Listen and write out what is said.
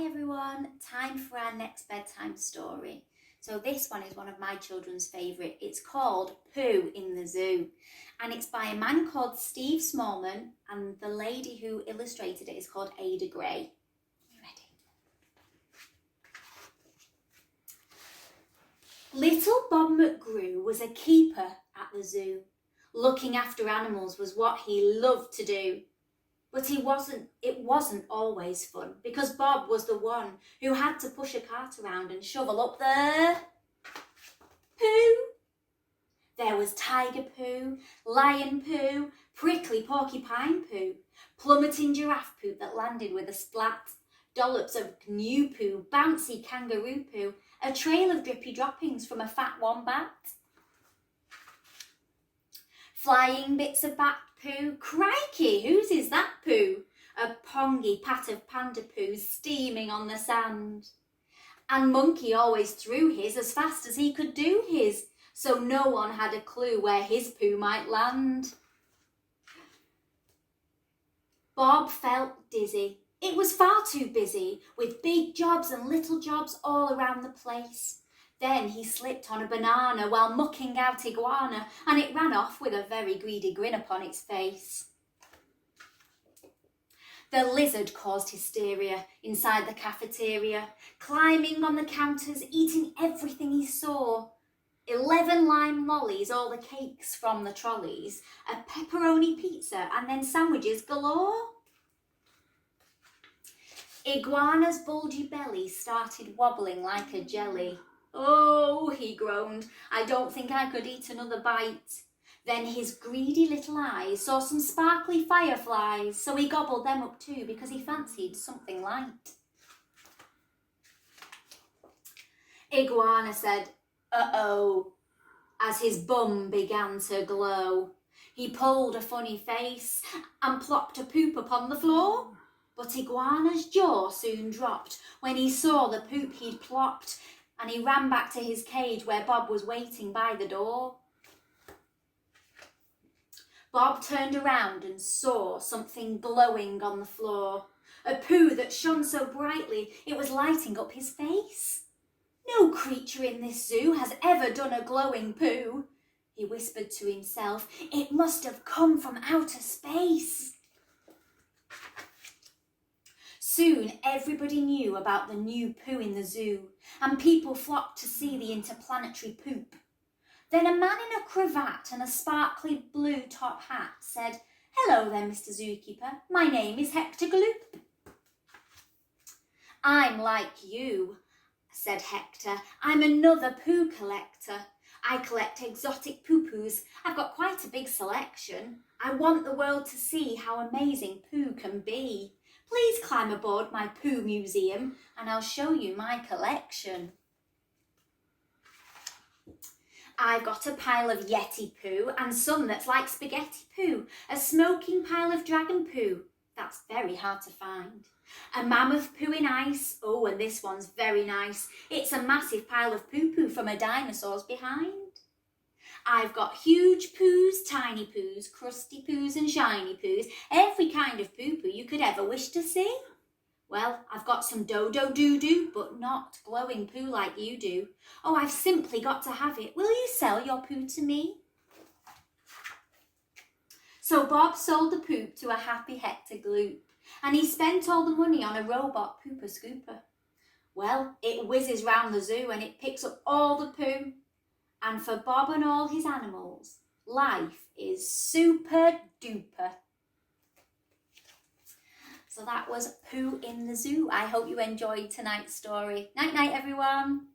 everyone, time for our next bedtime story. So this one is one of my children's favourite. It's called Pooh in the Zoo and it's by a man called Steve Smallman and the lady who illustrated it is called Ada Gray. You ready? Little Bob McGrew was a keeper at the zoo. Looking after animals was what he loved to do. But it wasn't always fun because Bob was the one who had to push a cart around and shovel up the poo. There was Tiger Pooh, Lion Pooh, Prickly Porcupine Pooh, Plummeting Giraffe Pooh that landed with a splat, dollops of Gnu Pooh, Bouncy Kangaroo Pooh, a trail of drippy droppings from a fat wombat, flying bits of bat poo. Crikey, whose is that poo? A pongy pat of panda poo steaming on the sand. And Monkey always threw his as fast as he could do his, so no one had a clue where his poo might land. Bob felt dizzy. It was far too busy, with big jobs and little jobs all around the place. Then he slipped on a banana while mucking out Iguana, and it ran off with a very greedy grin upon its face. The lizard caused hysteria inside the cafeteria, climbing on the counters, eating everything he saw. 11 lime lollies, all the cakes from the trolleys, a pepperoni pizza, and then sandwiches galore. Iguana's bulgy belly started wobbling like a jelly. Oh, he groaned, I don't think I could eat another bite. Then his greedy little eyes saw some sparkly fireflies, so he gobbled them up too because he fancied something light. Iguana said, uh-oh, as his bum began to glow. He pulled a funny face and plopped a poop upon the floor. But Iguana's jaw soon dropped when he saw the poop he'd plopped, and he ran back to his cage where Bob was waiting by the door. Bob turned around and saw something glowing on the floor, a poo that shone so brightly it was lighting up his face. No creature in this zoo has ever done a glowing poo, he whispered to himself. It must have come from outer space. Soon everybody knew about the new poo in the zoo, and people flocked to see the interplanetary poop. Then a man in a cravat and a sparkly blue top hat said, "Hello there, Mr. Zookeeper. My name is Hector Gloop." "I'm like you," said Hector. "I'm another poo collector. I collect exotic poo-poos. I've got quite a big selection. I want the world to see how amazing poo can be. Please climb aboard my poo museum and I'll show you my collection. I've got a pile of Yeti poo and some that's like spaghetti poo, a smoking pile of dragon poo. That's very hard to find. A mammoth poo in ice. Oh, and this one's very nice. It's a massive pile of poo-poo from a dinosaur's behind. I've got huge poos, tiny poos, crusty poos and shiny poos, every kind of poo-poo you could ever wish to see. Well, I've got some dodo-doo-doo, but not glowing poo like you do. Oh, I've simply got to have it. Will you sell your poo to me?" So Bob sold the poop to a happy Hector Gloop, and he spent all the money on a robot pooper scooper. Well, it whizzes round the zoo and it picks up all the poo. And for Bob and all his animals, life is super duper. So that was Pooh in the Zoo. I hope you enjoyed tonight's story. Night night, everyone.